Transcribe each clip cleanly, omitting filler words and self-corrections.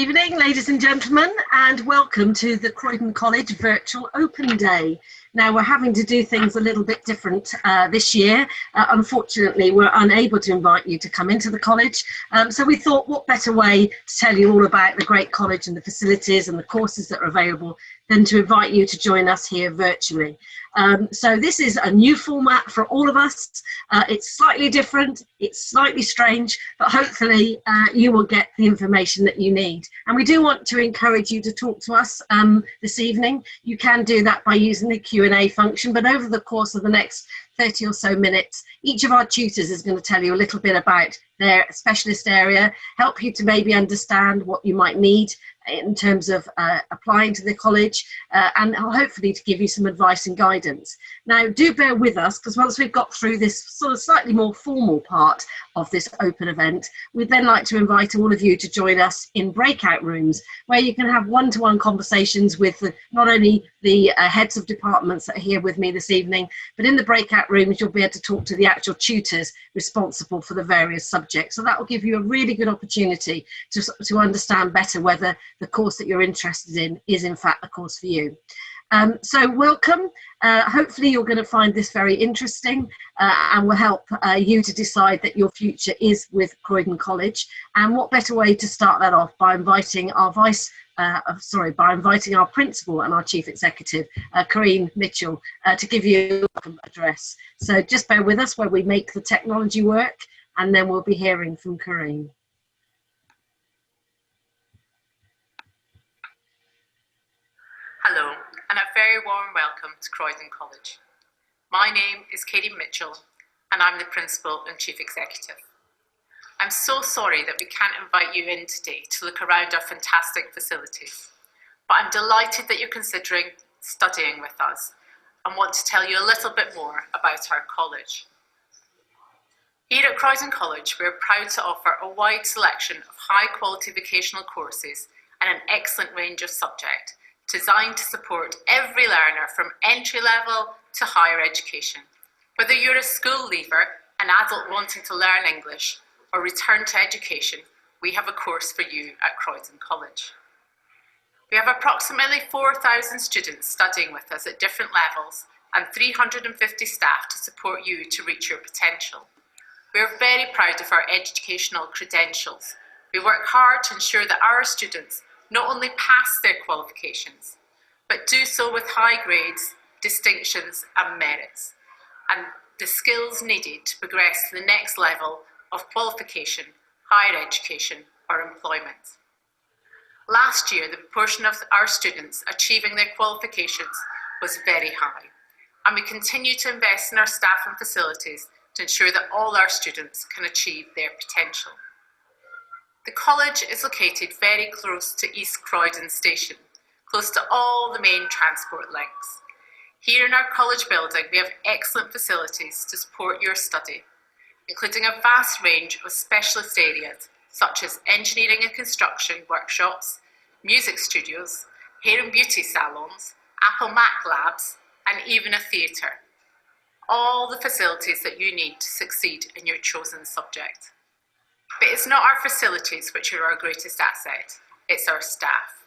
evening, ladies and gentlemen, and welcome to the Croydon College Virtual Open Day. Now, we're having to do things a little bit different this year. Unfortunately, we're unable to invite you to come into the college. So we thought, what better way to tell you all about the great college and the facilities and the courses that are available than to invite you to join us here virtually. So this is a new format for all of us. It's slightly different, it's slightly strange, but hopefully you will get the information that you need. And we do want to encourage you to talk to us this evening. You can do that by using the Q&A function, but over the course of the next 30 or so minutes, each of our tutors is going to tell you a little bit about their specialist area, help you to maybe understand what you might need in terms of applying to the college, and hopefully to give you some advice and guidance. Now, do bear with us, because once we've got through this sort of slightly more formal part of this open event, we'd then like to invite all of you to join us in breakout rooms, where you can have one-to-one conversations with not only the heads of departments that are here with me this evening, but in the breakout rooms you'll be able to talk to the actual tutors responsible for the various subjects. So that will give you a really good opportunity to understand better whether the course that you're interested in is in fact the course for you. So welcome. Hopefully you're going to find this very interesting and will help you to decide that your future is with Croydon College. And what better way to start that off by inviting our our principal and our chief executive, Corinne Mitchell, to give you a welcome address. So just bear with us while we make the technology work, and then we'll be hearing from Corinne. Hello, and a very warm welcome to Croydon College. My name is Katie Mitchell, and I'm the Principal and Chief Executive. I'm so sorry that we can't invite you in today to look around our fantastic facilities, but I'm delighted that you're considering studying with us and want to tell you a little bit more about our college. Here at Croydon College, we are proud to offer a wide selection of high-quality vocational courses and an excellent range of subjects designed to support every learner from entry level to higher education. Whether you're a school leaver, an adult wanting to learn English, or return to education, we have a course for you at Croydon College. We have approximately 4,000 students studying with us at different levels and 350 staff to support you to reach your potential. We are very proud of our educational credentials. We work hard to ensure that our students not only pass their qualifications, but do so with high grades, distinctions and merits, and the skills needed to progress to the next level of qualification, higher education or employment. Last year, the proportion of our students achieving their qualifications was very high, and we continue to invest in our staff and facilities to ensure that all our students can achieve their potential. The college is located very close to East Croydon Station, close to all the main transport links. Here in our college building, we have excellent facilities to support your study, including a vast range of specialist areas such as engineering and construction workshops, music studios, hair and beauty salons, Apple Mac labs, and even a theatre. All the facilities that you need to succeed in your chosen subject. But it's not our facilities which are our greatest asset, it's our staff.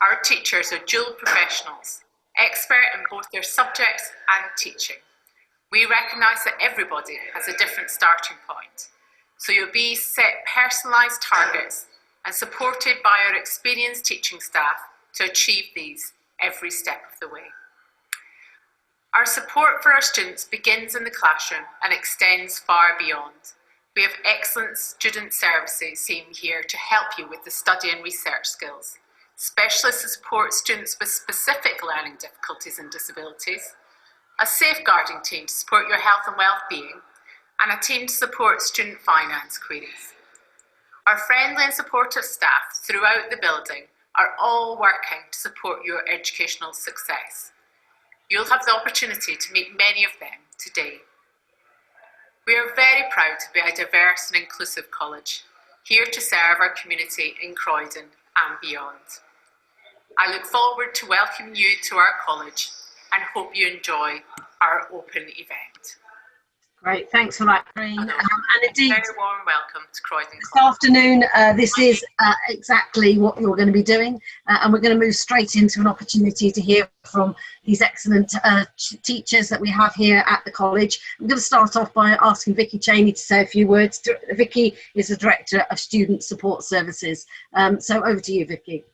Our teachers are dual professionals, expert in both their subjects and teaching. We recognise that everybody has a different starting point, so you'll be set personalised targets and supported by our experienced teaching staff to achieve these every step of the way. Our support for our students begins in the classroom and extends far beyond. We have excellent student services team here to help you with the study and research skills, specialists to support students with specific learning difficulties and disabilities, a safeguarding team to support your health and well-being, and a team to support student finance queries. Our friendly and supportive staff throughout the building are all working to support your educational success. You'll have the opportunity to meet many of them today. We are very proud to be a diverse and inclusive college, here to serve our community in Croydon and beyond. I look forward to welcoming you to our college and hope you enjoy our open event. Great, thanks for that, Green. And indeed, Very warm welcome to Croydon this College. afternoon, this is exactly what you're going to be doing, and we're going to move straight into an opportunity to hear from these excellent teachers that we have here at the college. I'm going to start off by asking Vicky Cheney to say a few words. Vicky is the Director of Student Support Services. So over to you, Vicky.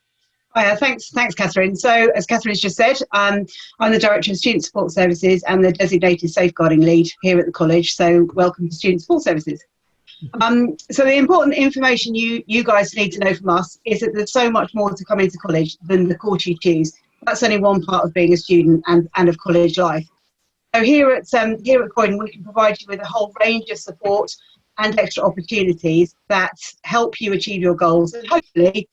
Thanks, Catherine. So, as Catherine's just said, I'm the Director of Student Support Services and the designated safeguarding lead here at the college. So, welcome to Student Support Services. So, the important information you guys need to know from us is that there's so much more to come into college than the course you choose. That's only one part of being a student and of college life. So, here at Croydon, we can provide you with a whole range of support and extra opportunities that help you achieve your goals and hopefully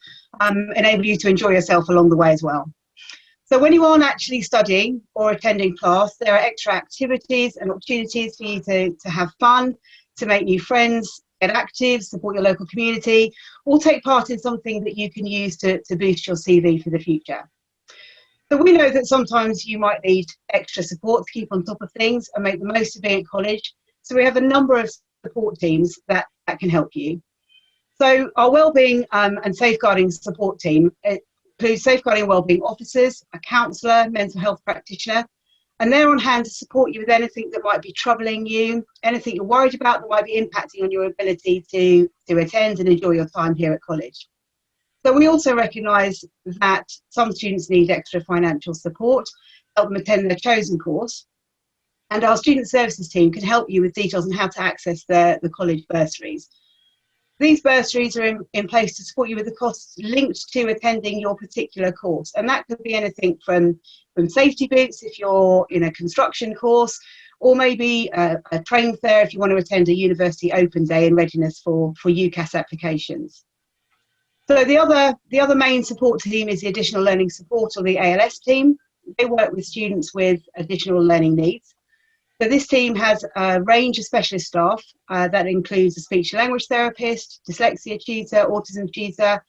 enable you to enjoy yourself along the way as well. So when you aren't actually studying or attending class, there are extra activities and opportunities for you to have fun, to make new friends, get active, support your local community, or take part in something that you can use to boost your CV for the future. So we know that sometimes you might need extra support to keep on top of things and make the most of being at college. So we have a number of support teams that can help you. So our wellbeing and safeguarding support team includes safeguarding and wellbeing officers, a counsellor, mental health practitioner, and they're on hand to support you with anything that might be troubling you, anything you're worried about that might be impacting on your ability to attend and enjoy your time here at college. So we also recognise that some students need extra financial support, help them attend their chosen course, and our student services team can help you with details on how to access the college bursaries. These bursaries are in place to support you with the costs linked to attending your particular course. And that could be anything from safety boots if you're in a construction course, or maybe a train fare if you want to attend a university open day in readiness for UCAS applications. So the other main support team is the Additional Learning Support, or the ALS team. They work with students with additional learning needs. So this team has a range of specialist staff that includes a speech and language therapist, dyslexia tutor, autism tutor,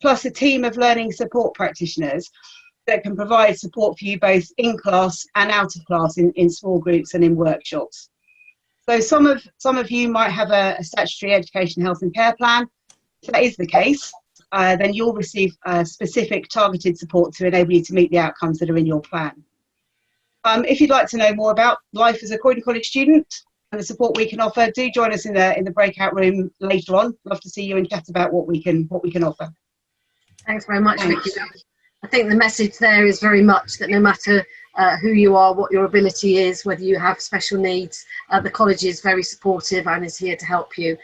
plus a team of learning support practitioners that can provide support for you both in class and out of class in small groups and in workshops. So some of you might have a statutory education, health and care plan. If that is the case, then you'll receive specific targeted support to enable you to meet the outcomes that are in your plan. If you'd like to know more about life as a Croydon College student and the support we can offer, do join us in the breakout room later on. Love to see you and chat about what we can offer. Thanks very much, Vicky. I think the message there is very much that no matter who you are, what your ability is, whether you have special needs, the college is very supportive and is here to help you.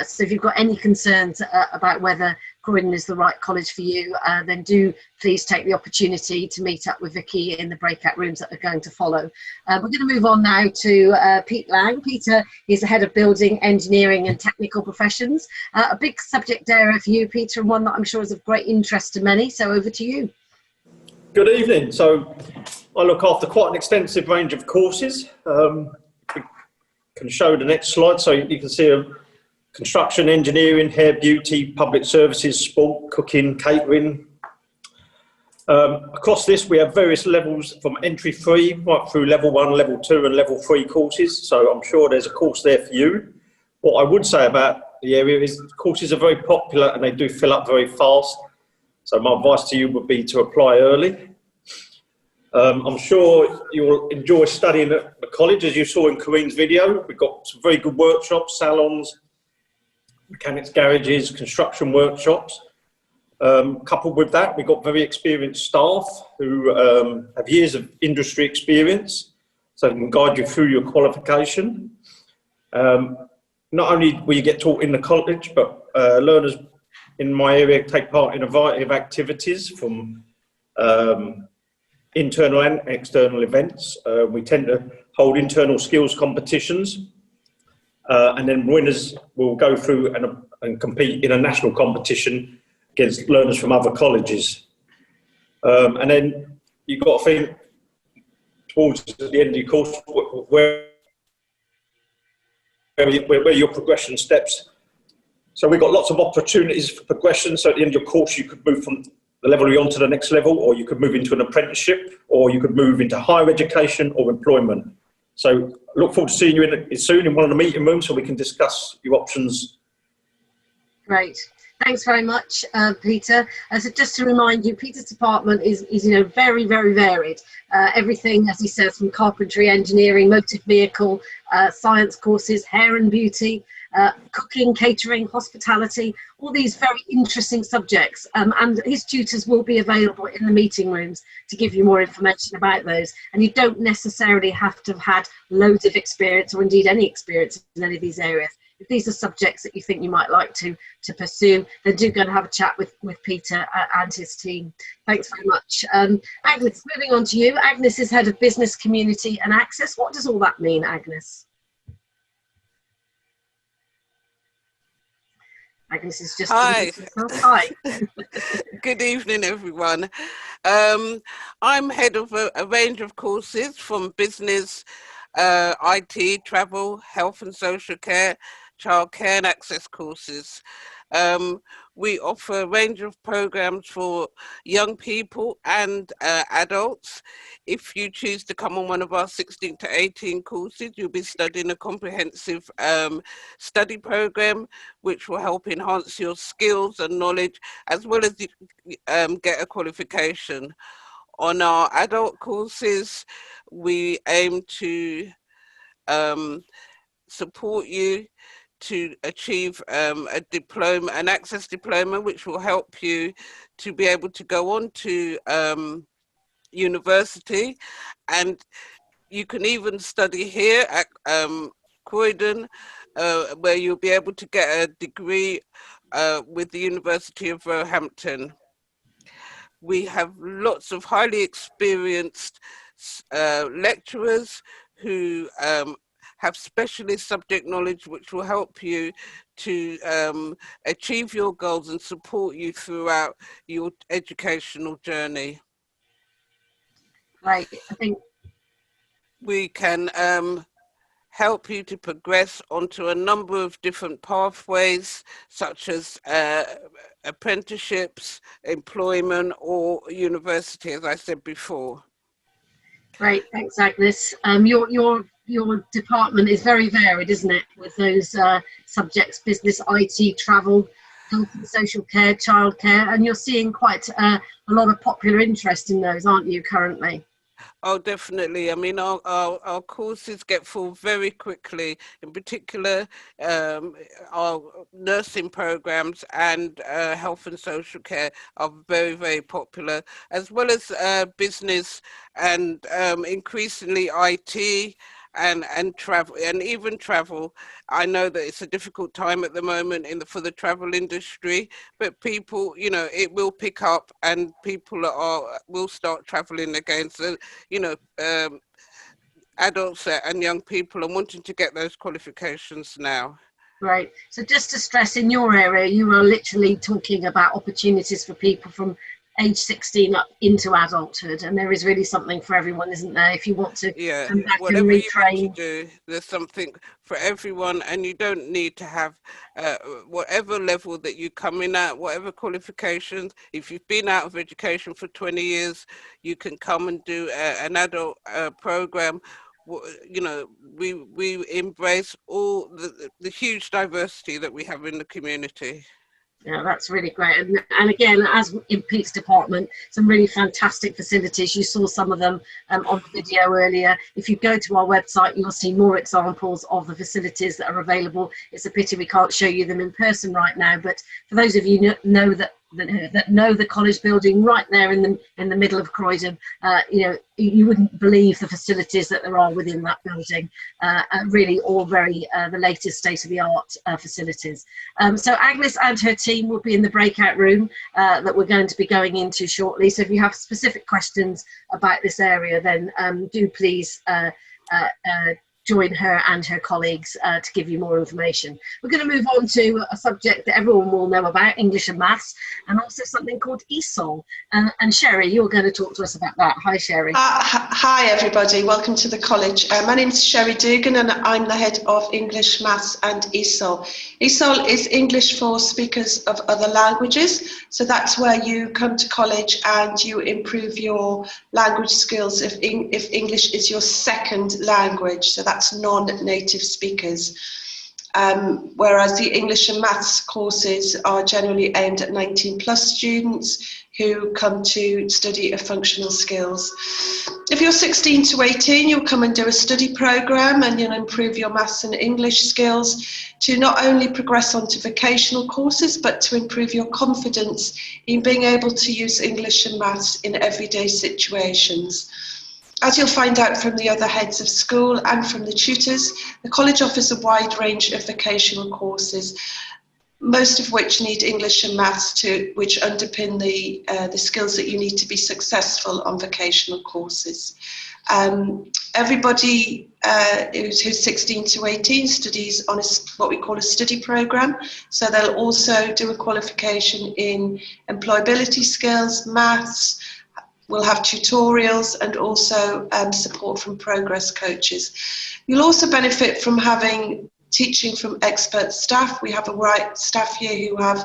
So if you've got any concerns about whether Croydon is the right college for you, then do please take the opportunity to meet up with Vicky in the breakout rooms that are going to follow. We're going to move on now to Pete Lang. Peter is the Head of Building, Engineering and Technical Professions. A big subject area for you, Peter, and one that I'm sure is of great interest to many. So over to you. Good evening. So I look after quite an extensive range of courses. We can show the next slide so you can see construction, engineering, hair, beauty, public services, sport, cooking, catering. Across this we have various levels from entry 3 right through level 1, level 2 and level 3 courses. So I'm sure there's a course there for you. What I would say about the area is courses are very popular and they do fill up very fast. So my advice to you would be to apply early. I'm sure you'll enjoy studying at the college, as you saw in Corinne's video. We've got some very good workshops, salons, mechanics garages, construction workshops. Coupled with that, we've got very experienced staff who have years of industry experience, so they can guide you through your qualification. Not only will you get taught in the college, but learners in my area take part in a variety of activities from internal and external events. We tend to hold internal skills competitions, and then winners will go through and compete in a national competition against learners from other colleges. And then you've got to think towards the end of your course where your progression steps. So we've got lots of opportunities for progression. So at the end of your course, you could move from the level you're on to the next level, or you could move into an apprenticeship, or you could move into higher education or employment. So look forward to seeing you soon in one of the meeting rooms so we can discuss your options. Great. Thanks very much, Peter. So just to remind you, Peter's department is very, very varied. Everything, as he says, from carpentry, engineering, motor vehicle, science courses, hair and beauty, cooking, catering, hospitality, all these very interesting subjects. And his tutors will be available in the meeting rooms to give you more information about those. And you don't necessarily have to have had loads of experience or indeed any experience in any of these areas. If these are subjects that you think you might like to pursue, then do go and have a chat with Peter and his team. Thanks very much. Agnes, moving on to you. Agnes is Head of Business, Community and Access. What does all that mean, Agnes? Agnes is just... Hi. Hi. Good evening, everyone. I'm head of a range of courses from business, IT, travel, health and social care, childcare and access courses. We offer a range of programs for young people and adults. If you choose to come on one of our 16 to 18 courses, you'll be studying a comprehensive study program which will help enhance your skills and knowledge as well as get a qualification. On our adult courses, we aim to support you to achieve a diploma, an access diploma, which will help you to be able to go on to university. And you can even study here at Croydon, where you'll be able to get a degree with the University of Roehampton. We have lots of highly experienced lecturers who have specialist subject knowledge which will help you to achieve your goals and support you throughout your educational journey. Right, I think we can help you to progress onto a number of different pathways, such as apprenticeships, employment, or university, as I said before. Great, thanks, Agnes. Your department is very varied, isn't it? With those subjects: business, IT, travel, health and social care, childcare, and you're seeing quite a lot of popular interest in those, aren't you, currently? Oh, definitely. I mean, our courses get full very quickly. In particular, our nursing programs and health and social care are very, very popular, as well as business and increasingly IT and travel, and even travel. I know that it's a difficult time at the moment for the travel industry, but people, it will pick up and people will start traveling again. So, adults and young people are wanting to get those qualifications now. Right. So just to stress, in your area, you are literally talking about opportunities for people from age 16 up into adulthood, and there is really something for everyone, isn't there? If you want to come back and retrain. You want to do, there's something for everyone, and you don't need to have whatever level that you come in at, whatever qualifications. If you've been out of education for 20 years, you can come and do an adult program. We embrace all the huge diversity that we have in the community. Yeah, that's really great. And again, as in Pete's department, some really fantastic facilities. You saw some of them on the video earlier. If you go to our website, you'll see more examples of the facilities that are available. It's a pity we can't show you them in person right now, but for those of you that know the college building right there in the middle of Croydon, you wouldn't believe the facilities that there are within that building. Really all very the latest state-of-the-art facilities. So Agnes and her team will be in the breakout room that we're going to be going into shortly. So if you have specific questions about this area, then do please join her and her colleagues to give you more information. We're going to move on to a subject that everyone will know about, English and Maths, and also something called ESOL. And Sherry, you're going to talk to us about that. Hi, Sherry. Hi, everybody. Welcome to the college. My name is Sherry Dugan, and I'm the head of English, Maths and ESOL. ESOL is English for speakers of other languages. So that's where you come to college and you improve your language skills if English is your second language. So that's non-native speakers. Whereas the English and Maths courses are generally aimed at 19 plus students who come to study functional skills. If you're 16 to 18, you'll come and do a study programme and you'll improve your Maths and English skills to not only progress onto vocational courses, but to improve your confidence in being able to use English and Maths in everyday situations. As you'll find out from the other heads of school and from the tutors, the college offers a wide range of vocational courses, most of which need English and Maths which underpin the skills that you need to be successful on vocational courses. Everybody who's 16 to 18 studies on what we call a study programme, so they'll also do a qualification in employability skills, maths. We'll have tutorials and also support from progress coaches. You'll also benefit from having teaching from expert staff. We have a right staff here who have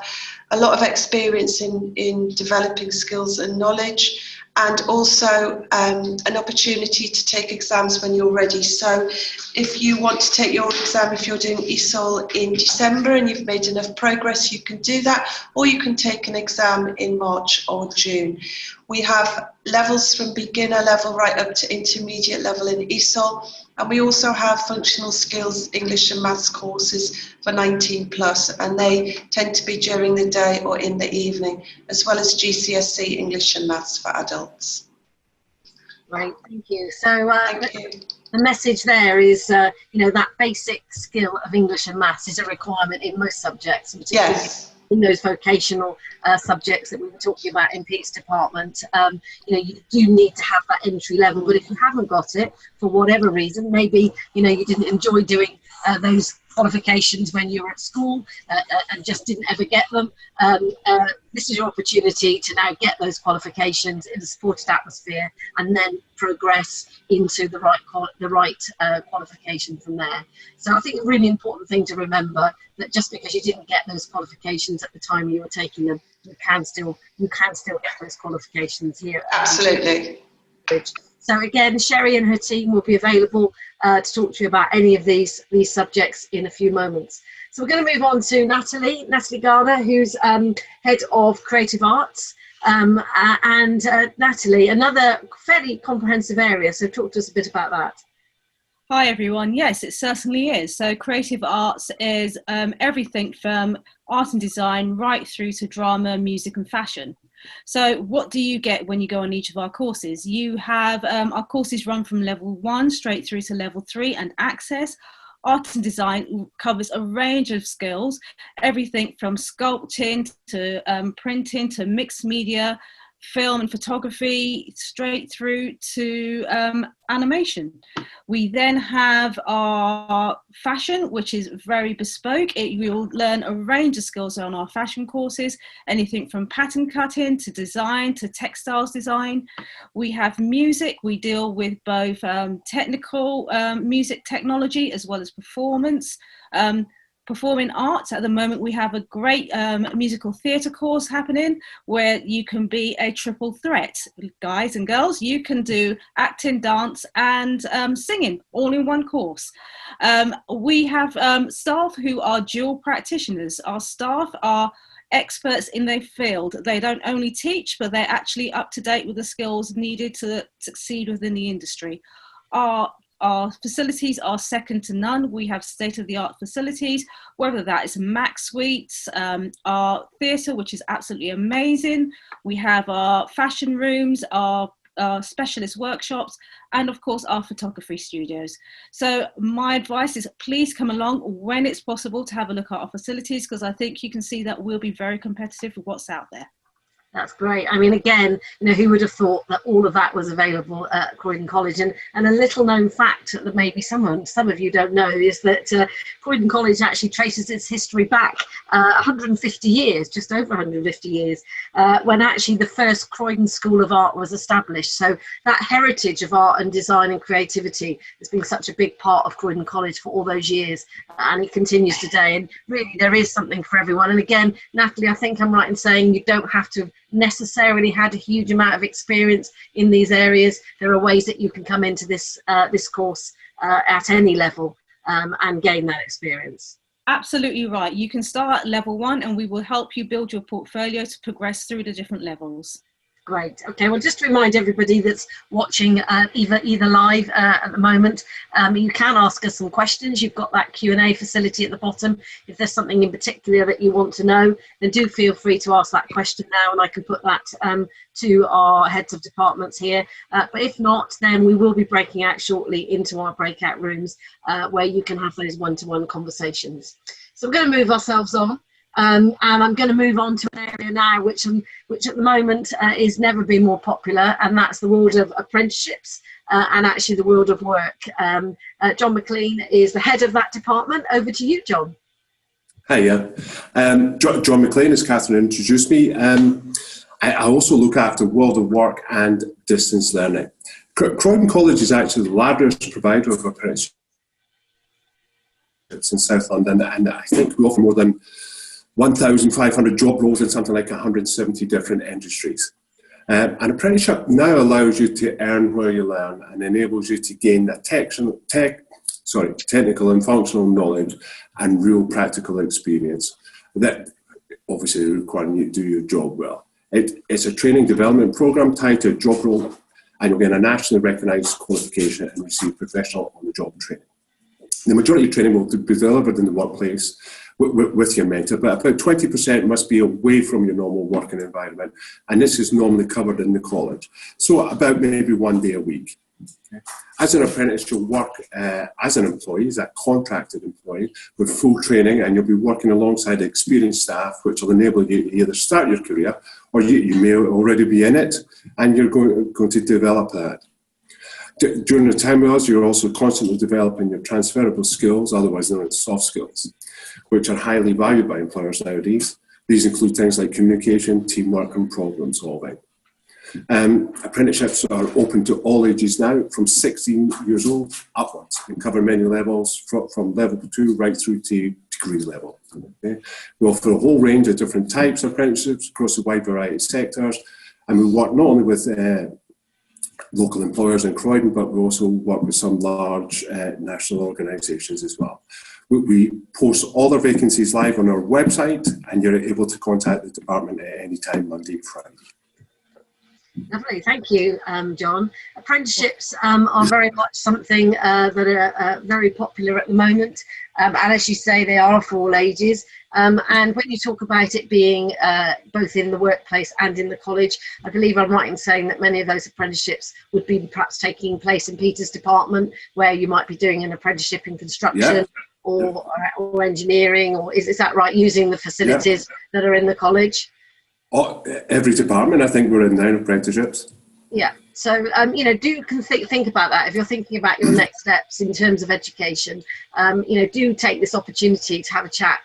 a lot of experience in developing skills and knowledge, and also an opportunity to take exams when you're ready. So if you want to take your exam, if you're doing ESOL in December and you've made enough progress, you can do that, or you can take an exam in March or June. We have levels from beginner level right up to intermediate level in ESOL, and we also have functional skills English and Maths courses for 19 plus, and they tend to be during the day or in the evening, as well as GCSE English and Maths for adults. Right, thank you. So the message there is, you know, that basic skill of English and Maths is a requirement in most subjects, particularly in those vocational subjects that we were talking about in Pete's department. You know, you do need to have that entry level, but if you haven't got it for whatever reason, maybe, you know, you didn't enjoy doing those qualifications when you were at school and just didn't ever get them, this is your opportunity to now get those qualifications in a supported atmosphere and then progress into the right qualification from there. So I think a really important thing to remember that just because you didn't get those qualifications at the time you were taking them, you can still get those qualifications here. Absolutely. So again, Sherry and her team will be available to talk to you about any of these subjects in a few moments. So we're going to move on to Natalie Garner, who's head of creative arts. Natalie, another fairly comprehensive area, so talk to us a bit about that. Hi everyone, yes, it certainly is. So creative arts is everything from art and design right through to drama, music and fashion. So what do you get when you go on each of our courses? You have, our courses run from level 1 straight through to level 3 and access. Art and design covers a range of skills, everything from sculpting to printing to mixed media, film and photography, straight through to animation. We then have our fashion, which is very bespoke. You'll learn a range of skills on our fashion courses, anything from pattern cutting to design to textiles design. We have music. We deal with both technical music technology as well as performance. Performing arts, at the moment we have a great musical theatre course happening where you can be a triple threat. Guys and girls, you can do acting, dance and singing all in one course. We have staff who are dual practitioners. Our staff are experts in their field. They don't only teach, but they're actually up to date with the skills needed to succeed within the industry. Our facilities are second to none. We have state-of-the-art facilities, whether that is Mac Suites, our theatre, which is absolutely amazing. We have our fashion rooms, our specialist workshops, and of course our photography studios. So my advice is please come along when it's possible to have a look at our facilities, because I think you can see that we'll be very competitive with what's out there. That's great. I mean, again, who would have thought that all of that was available at Croydon College? And a little known fact that maybe some of you don't know is that Croydon College actually traces its history back 150 years, just over 150 years, when actually the first Croydon School of Art was established. So that heritage of art and design and creativity has been such a big part of Croydon College for all those years, and it continues today. And really, there is something for everyone. And again, Natalie, I think I'm right in saying you don't have to necessarily had a huge amount of experience in these areas. There are ways that you can come into this course at any level and gain that experience. Absolutely right. You can start at level 1 and we will help you build your portfolio to progress through the different levels. Great. Okay, well, just to remind everybody that's watching either live at the moment, you can ask us some questions. You've got that Q&A facility at the bottom. If there's something in particular that you want to know, then do feel free to ask that question now, and I can put that to our heads of departments here. But if not, then we will be breaking out shortly into our breakout rooms where you can have those one-to-one conversations. So we're going to move ourselves on. And I'm going to move on to an area now which at the moment is never been more popular, and that's the world of apprenticeships and actually the world of work. John McLean is the head of that department. Over to you, John. Hiya. John McLean, as Catherine introduced me. I also look after world of work and distance learning. Croydon College is actually the largest provider of apprenticeships in South London, and I think we offer more than 1,500 job roles in something like 170 different industries. An apprenticeship now allows you to earn where you learn and enables you to gain the technical and functional knowledge and real practical experience that obviously require you to do your job well. It's a training development program tied to a job role, and you'll gain a nationally recognised qualification and receive professional on-the-job training. The majority of training will be delivered in the workplace with your mentor, but about 20% must be away from your normal working environment, and this is normally covered in the college. So about maybe 1 day a week. Okay. As an apprentice, you'll work as an employee, as a contracted employee, with full training, and you'll be working alongside experienced staff, which will enable you to either start your career, or you may already be in it, and you're going to develop that. During the time with us, you're also constantly developing your transferable skills, otherwise known as soft skills, which are highly valued by employers nowadays. These include things like communication, teamwork, and problem solving. Apprenticeships are open to all ages now, from 16 years old upwards, and cover many levels, from level 2 right through to degree level. Okay. We offer a whole range of different types of apprenticeships across a wide variety of sectors, and we work not only with local employers in Croydon, but we also work with some large national organisations as well. We post all our vacancies live on our website, and you're able to contact the department at any time, Monday to Friday. Lovely, thank you, John. Apprenticeships are very much something that are very popular at the moment, and as you say, they are for all ages. And when you talk about it being both in the workplace and in the college, I believe I'm right in saying that many of those apprenticeships would be perhaps taking place in Peter's department, where you might be doing an apprenticeship in construction. Yeah. Or engineering, or is that right, using the facilities that are in the college? Every department, I think we're in 9 apprenticeships. Yeah, so do think about that if you're thinking about your next steps in terms of education. Do take this opportunity to have a chat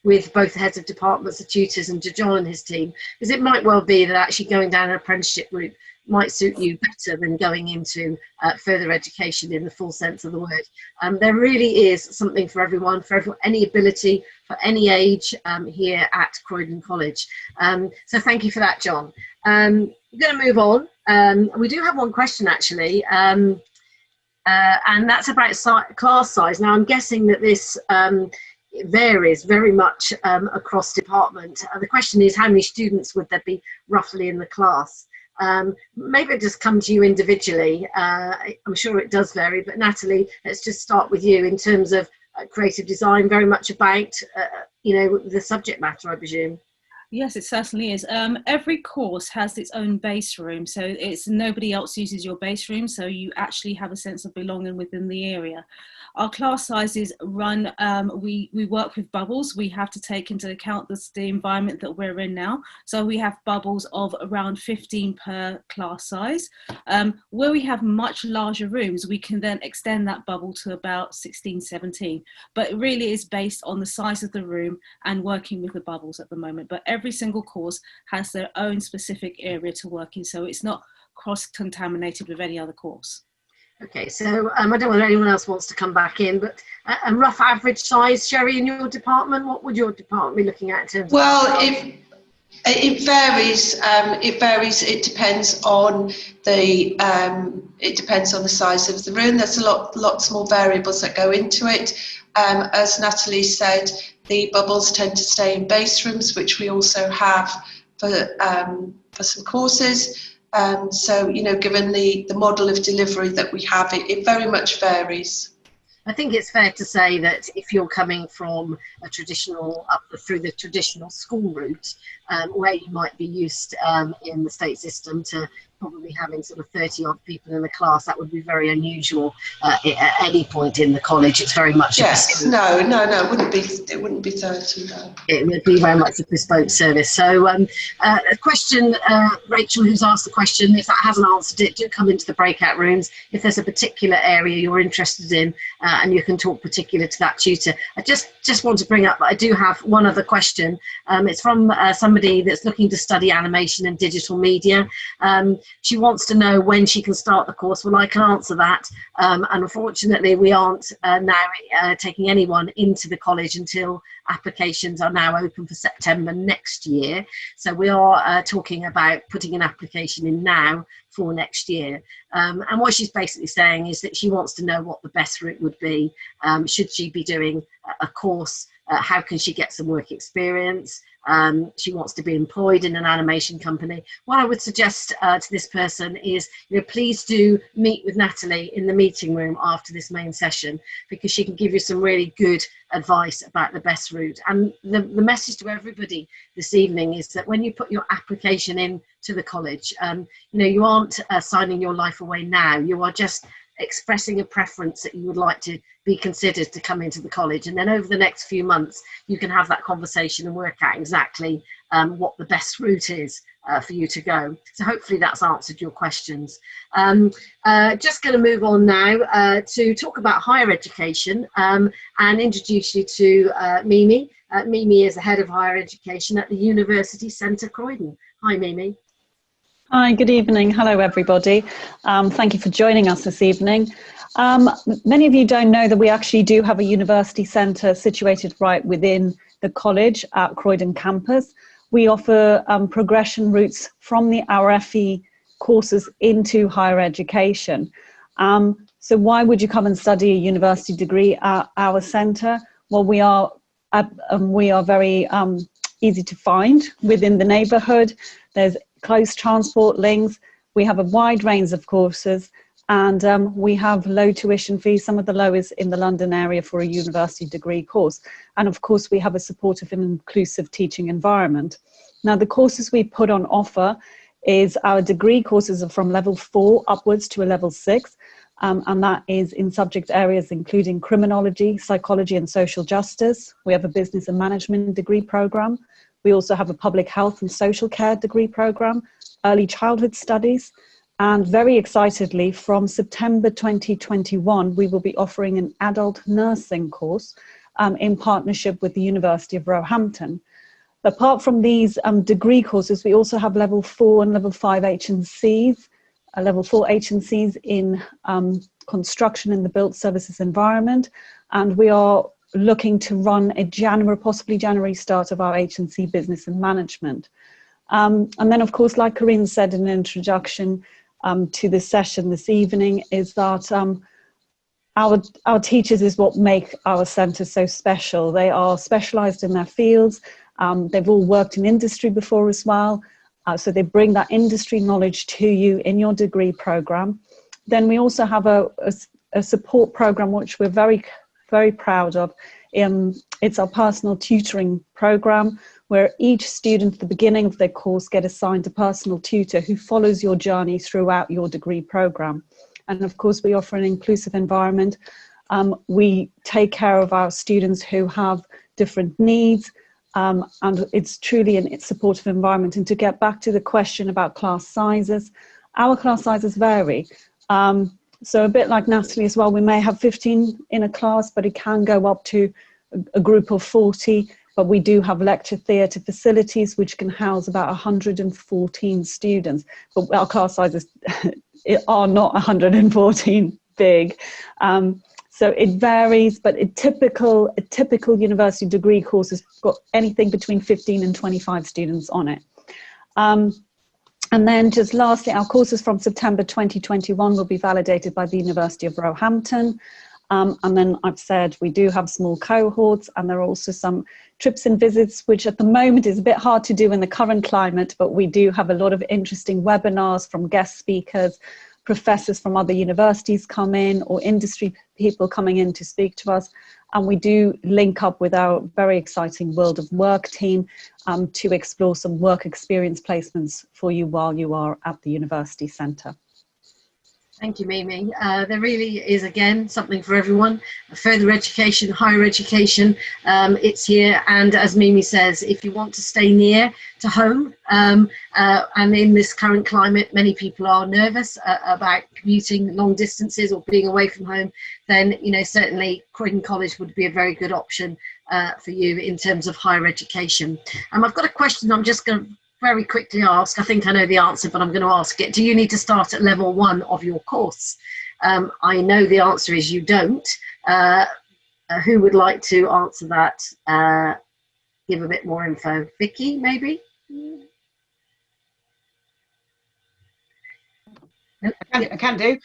with both the heads of departments, the tutors, and to John and his team, because it might well be that actually going down an apprenticeship route might suit you better than going into further education in the full sense of the word. There really is something for everyone, any ability, for any age here at Croydon College. So thank you for that, John. We're going to move on. We do have one question actually, and that's about class size. Now I'm guessing that this varies very much across department. The question is, how many students would there be roughly in the class? Maybe it just come to you individually. I'm sure it does vary, but Natalie, let's just start with you in terms of creative design, very much about, the subject matter, I presume. Yes, it certainly is. Every course has its own base room, so it's nobody else uses your base room, so you actually have a sense of belonging within the area. Our class sizes run, we work with bubbles. We have to take into account the environment that we're in now. So we have bubbles of around 15 per class size. Where we have much larger rooms, we can then extend that bubble to about 16, 17. But it really is based on the size of the room and working with the bubbles at the moment. But every single course has their own specific area to work in, so it's not cross-contaminated with any other course. Okay, so I don't know if anyone else wants to come back in, but a rough average size, Sherry, in your department, what would your department be looking at in terms Well, it varies. It varies. It depends on the size of the room. There's lots more variables that go into it. As Natalie said, the bubbles tend to stay in base rooms, which we also have for some courses. So, you know, given the model of delivery that we have, it very much varies. I think it's fair to say that if you're coming from a traditional, through the traditional school route, where you might be used in the state system to probably having sort of 30 odd people in the class, that would be very unusual at any point in the college. It's very much no, it wouldn't be 30, no. It would be very much a bespoke service. So a question, Rachel, who's asked the question, if that hasn't answered it, do come into the breakout rooms if there's a particular area you're interested in, and you can talk particular to that tutor. I just want to bring up that I do have one other question. It's from somebody that's looking to study animation and digital media. She wants to know when she can start the course. Well, I can answer that. And unfortunately, we aren't now taking anyone into the college until applications are now open for September next year. So we are talking about putting an application in now for next year. And what she's basically saying is that she wants to know what the best route would be. Should she be doing a course? How can she get some work experience? She wants to be employed in an animation company. What I would suggest to this person is, please do meet with Natalie in the meeting room after this main session, because she can give you some really good advice about the best route. And the message to everybody this evening is that when you put your application in to the college, you aren't signing your life away now. You are just expressing a preference that you would like to be considered to come into the college, and then over the next few months you can have that conversation and work out exactly what the best route is for you to go. So hopefully that's answered your questions. Just going to move on now to talk about higher education and introduce you to Mimi. Mimi is the head of higher education at the University Centre Croydon. Hi Mimi. Hi, good evening. Hello, everybody. Thank you for joining us this evening. Many of you don't know that we actually do have a university centre situated right within the college at Croydon campus. We offer progression routes from our FE courses into higher education. So why would you come and study a university degree at our centre? Well, we are very easy to find within the neighbourhood. There's close transport links. We have a wide range of courses, and we have low tuition fees, some of the lowest in the London area for a university degree course. And of course, we have a supportive and inclusive teaching environment. Now, the courses we put on offer is our degree courses are from level 4 upwards to a level 6, and that is in subject areas including criminology, psychology and social justice. We have a business and management degree programme. We also have a public health and social care degree programme, early childhood studies, and very excitedly, from September 2021, we will be offering an adult nursing course in partnership with the University of Roehampton. Apart from these degree courses, we also have level 4 and level 5 H&Cs, level 4 H&Cs in construction in the built services environment, and we are looking to run a possibly January start of our H&C business and management. And then, of course, like Corinne said in an introduction to this session this evening, is that our teachers is what make our centre so special. They are specialised in their fields. They've all worked in industry before as well. So they bring that industry knowledge to you in your degree programme. Then we also have a support programme, which we're very proud of, It's our personal tutoring program, where each student at the beginning of their course get assigned a personal tutor who follows your journey throughout your degree program. And of course, we offer an inclusive environment. We take care of our students who have different needs, and it's truly a supportive environment. And to get back to the question about class sizes, our class sizes vary. So a bit like Natalie as well, we may have 15 in a class, but it can go up to a group of 40. But we do have lecture theatre facilities which can house about 114 students. But our class sizes are not 114 big. So it varies, but a typical university degree course has got anything between 15 and 25 students on it. And then just lastly, our courses from September 2021 will be validated by the University of Roehampton. And then I've said we do have small cohorts, and there are also some trips and visits, which at the moment is a bit hard to do in the current climate, but we do have a lot of interesting webinars from guest speakers, professors from other universities come in, or industry people coming in to speak to us. And we do link up with our very exciting World of Work team to explore some work experience placements for you while you are at the University Centre. Thank you, Mimi. There really is, again, something for everyone. Further education, higher education, it's here. And as Mimi says, if you want to stay near to home, and in this current climate, many people are nervous about commuting long distances or being away from home, then, you know, certainly Croydon College would be a very good option for you in terms of higher education. I've got a question I'm just going to very quickly ask. I think I know the answer, but I'm going to ask it. Do you need to start at level 1 of your course? I know the answer is you don't. Who would like to answer that? Give a bit more info. Vicky, maybe? I can do.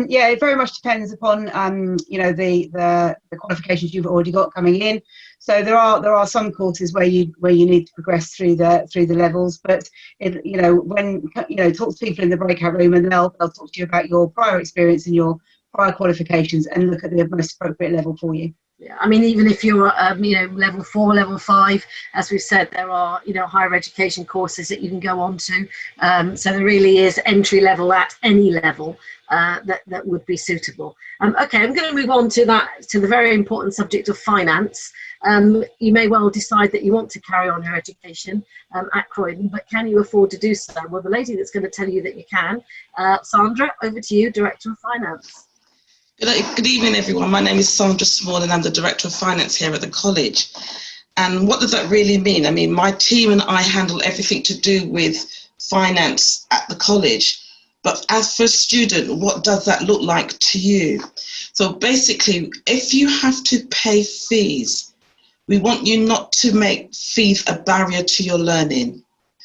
Yeah, it very much depends upon you know, the qualifications you've already got coming in. So there are some courses where you need to progress through the levels, but you know, when you know, talk to people in the breakout room, and they'll talk to you about your prior experience and your prior qualifications, and look at the most appropriate level for you. Yeah, I mean, even if you're, you know, level 4, level 5, as we've said, there are, you know, higher education courses that you can go on to. So there really is entry level at any level that would be suitable. Okay, I'm going to move on to the very important subject of finance. You may well decide that you want to carry on your education at Croydon, but can you afford to do so? Well, the lady that's going to tell you that you can, Sandra, over to you, Director of Finance. Good evening, everyone. My name is Sandra Small, and I'm the Director of Finance here at the college. And what does that really mean? I mean, my team and I handle everything to do with finance at the college. But as for a student, what does that look like to you? So basically, if you have to pay fees, we want you not to make fees a barrier to your learning.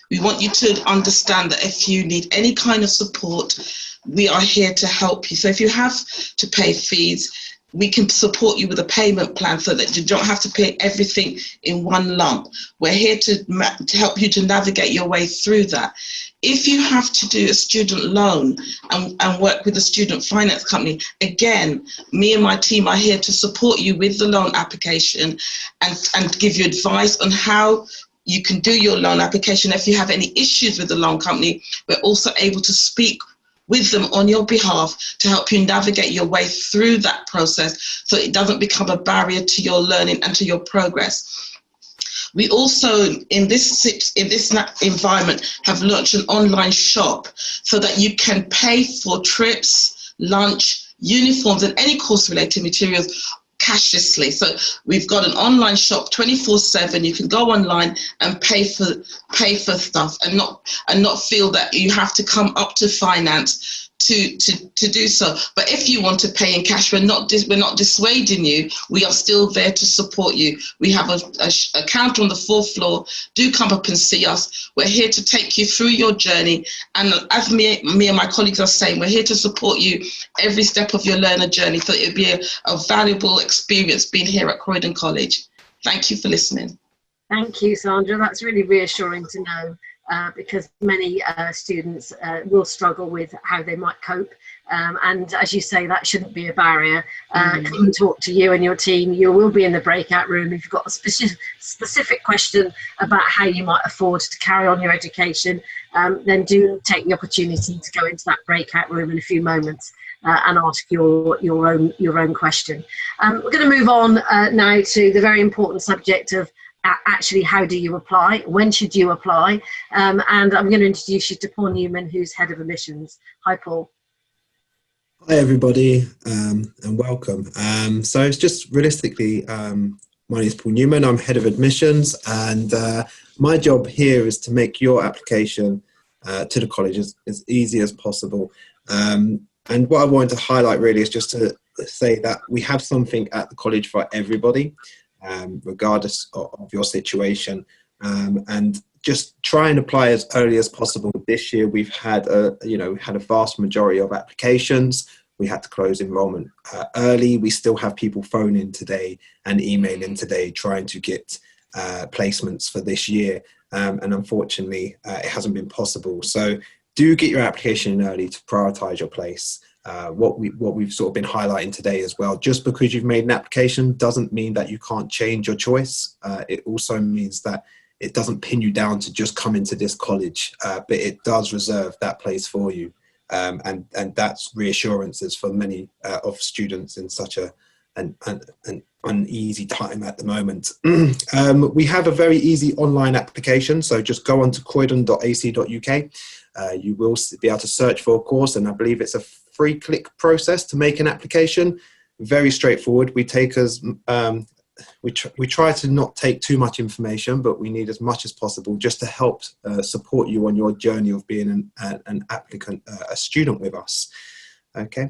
We want you to understand that if you need any kind of support, we are here to help you. So if you have to pay fees, we can support you with a payment plan so that you don't have to pay everything in one lump. We're here to help you to navigate your way through that. If you have to do a student loan and work with a student finance company, again, me and my team are here to support you with the loan application and give you advice on how you can do your loan application. If you have any issues with the loan company, we're also able to speak with them on your behalf to help you navigate your way through that process so it doesn't become a barrier to your learning and to your progress. We also, in this environment, have launched an online shop so that you can pay for trips, lunch, uniforms, and any course-related materials cashlessly. So we've got an online shop 24/7. You can go online and pay for stuff and not feel that you have to come up to finance to do so. But if you want to pay in cash, we're not dissuading you. We are still there to support you. We have a counter on the 4th floor. Do come up and see us. We're here to take you through your journey. And as me and my colleagues are saying, we're here to support you every step of your learner journey. So it'll be a valuable experience being here at Croydon College. Thank you for listening. Thank you, Sandra. That's really reassuring to know because many students will struggle with how they might cope. And as you say, that shouldn't be a barrier. Come and talk to you and your team. You will be in the breakout room. If you've got a specific question about how you might afford to carry on your education, then do take the opportunity to go into that breakout room in a few moments and ask your own question. We're going to move on now to the very important subject of actually, how do you apply? When should you apply? And I'm going to introduce you to Paul Newman, who's Head of Admissions. Hi, Paul. Hi, everybody, and welcome. So it's just realistically, my name is Paul Newman. I'm Head of Admissions, and my job here is to make your application to the college as easy as possible. And what I wanted to highlight really is just to say that we have something at the college for everybody. Regardless of your situation, and just try and apply as early as possible. This year we've had a vast majority of applications. We had to close enrolment early. We still have people phoning today and emailing today trying to get placements for this year, and unfortunately it hasn't been possible. So do get your application in early to prioritise your place. What we've sort of been highlighting today as well, just because you've made an application doesn't mean that you can't change your choice. It also means that it doesn't pin you down to just come into this college, but it does reserve that place for you. And that's reassurances for many of students in such an uneasy time at the moment. We have a very easy online application, so just go on to croydon.ac.uk. You will be able to search for a course, and I believe it's a 3-click process to make an application. Very straightforward. We take we try to not take too much information, but we need as much as possible just to help support you on your journey of being an applicant, a student with us. Okay.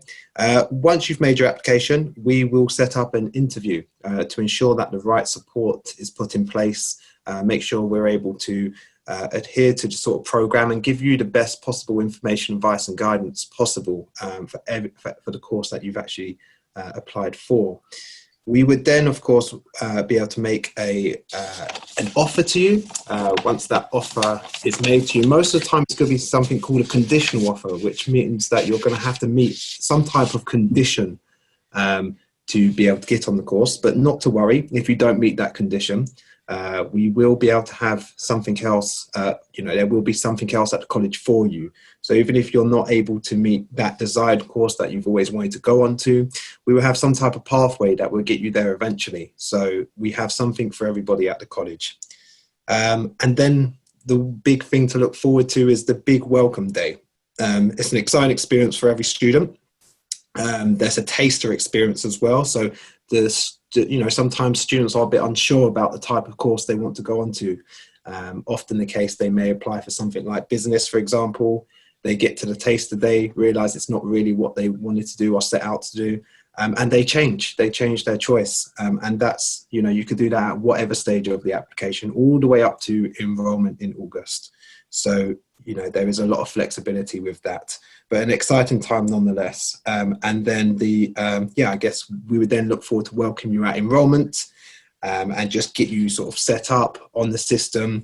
Once you've made your application, we will set up an interview to ensure that the right support is put in place, make sure we're able to adhere to the sort of program and give you the best possible information, advice and guidance possible for the course that you've actually applied for. We would then, of course, be able to make an offer to you. Once that offer is made to you, most of the time it's going to be something called a conditional offer, which means that you're going to have to meet some type of condition to be able to get on the course. But not to worry, if you don't meet that condition, we will be able to have something else, there will be something else at the college for you. So even if you're not able to meet that desired course that you've always wanted to go on to, we will have some type of pathway that will get you there eventually. So we have something for everybody at the college. And then the big thing to look forward to is the big welcome day. It's an exciting experience for every student. There's a taster experience as well. So sometimes students are a bit unsure about the type of course they want to go on to. Often the case, they may apply for something like business, for example. They get to the taster day, realise it's not really what they wanted to do or set out to do, and they change their choice. And that's, you could do that at whatever stage of the application, all the way up to enrolment in August. So, there is a lot of flexibility with that, but an exciting time nonetheless. And then I guess we would then look forward to welcome you at enrolment, and just get you sort of set up on the system,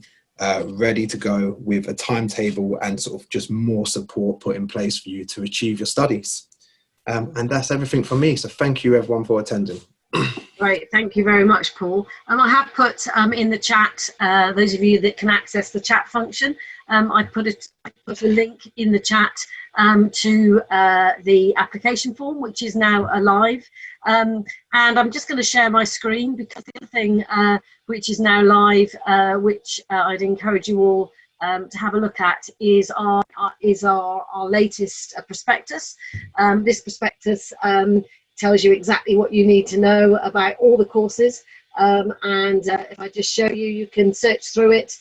ready to go with a timetable and sort of just more support put in place for you to achieve your studies. And that's everything from me. So thank you everyone for attending. Great, thank you very much, Paul. I have put in the chat, those of you that can access the chat function, I put a link in the chat to the application form, which is now live. And I'm just going to share my screen, because the other thing which is now live, which I'd encourage you all to have a look at, is our latest prospectus. This prospectus tells you exactly what you need to know about all the courses, and if I just show you, you can search through it,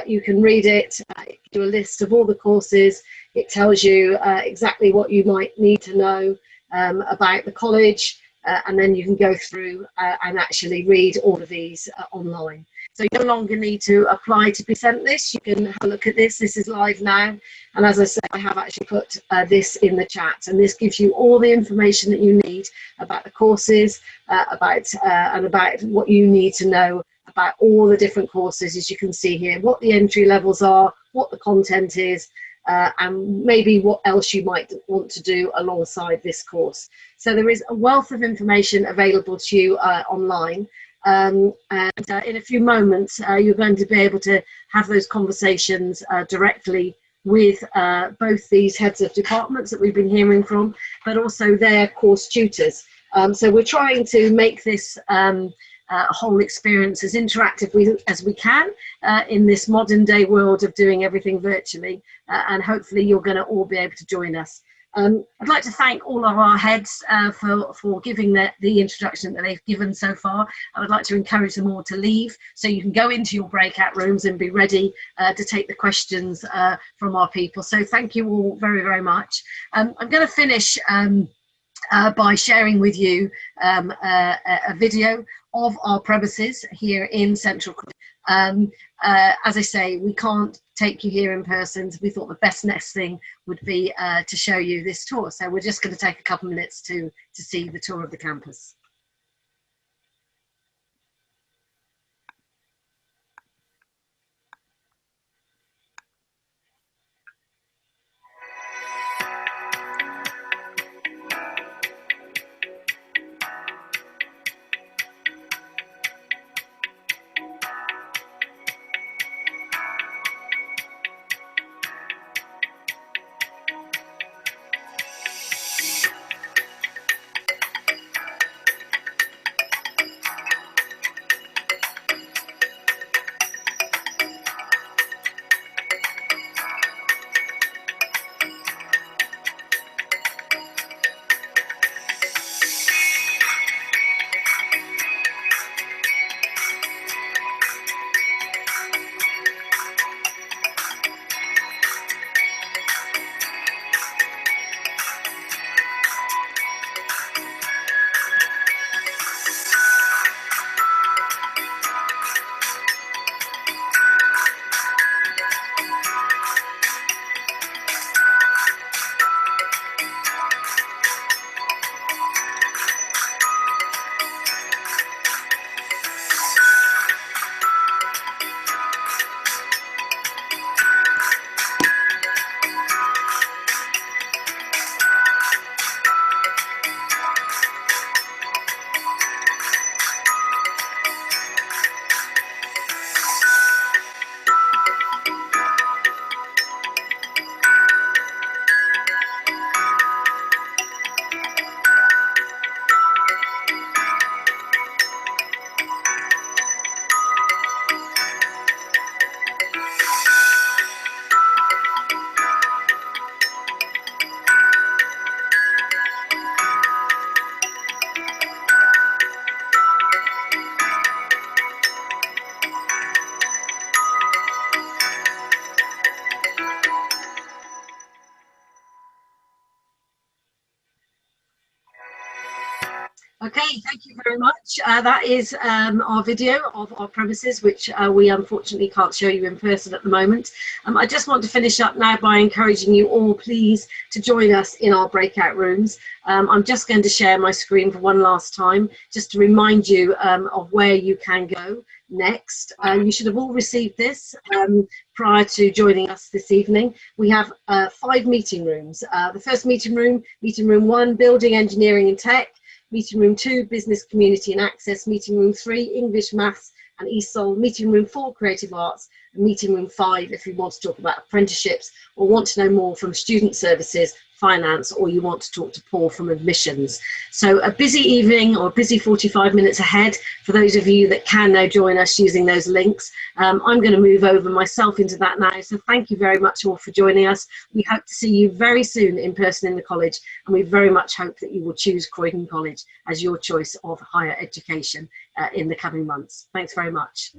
you can read it, do a list of all the courses. It tells you exactly what you might need to know about the college, and then you can go through and actually read all of these online. So you no longer need to apply to be sent this. You can have a look at this. This is live now. And as I said, I have actually put this in the chat. And this gives you all the information that you need about the courses, and about what you need to know about all the different courses, as you can see here, what the entry levels are, what the content is, and maybe what else you might want to do alongside this course. So there is a wealth of information available to you online. And in a few moments, you're going to be able to have those conversations directly with both these heads of departments that we've been hearing from, but also their course tutors. So we're trying to make this whole experience as interactive as we can in this modern day world of doing everything virtually, and hopefully you're going to all be able to join us. I'd like to thank all of our heads for giving the introduction that they've given so far. I would like to encourage them all to leave so you can go into your breakout rooms and be ready to take the questions from our people. So thank you all very, very much. I'm going to finish by sharing with you a video of our premises here in Central Croydon. As I say, we can't take you here in person, so we thought the best next thing would be to show you this tour. So we're just going to take a couple of minutes to see the tour of the campus. Okay, thank you very much. That is our video of our premises, which we unfortunately can't show you in person at the moment. I just want to finish up now by encouraging you all, please, to join us in our breakout rooms. I'm just going to share my screen for one last time, just to remind you of where you can go next. You should have all received this prior to joining us this evening. We have 5 meeting rooms. The first meeting room 1, Building, Engineering and Tech. Meeting room 2, Business, Community and Access. Meeting room 3, English, Maths and ESOL. Meeting room 4, Creative Arts. And meeting room 5, if you want to talk about apprenticeships or want to know more from Student Services, Finance, or you want to talk to Paul from Admissions. So a busy evening, or a busy 45 minutes ahead for those of you that can now join us using those links. I'm going to move over myself into that now. So thank you very much all for joining us. We hope to see you very soon in person in the college, and we very much hope that you will choose Croydon College as your choice of higher education in the coming months. Thanks very much.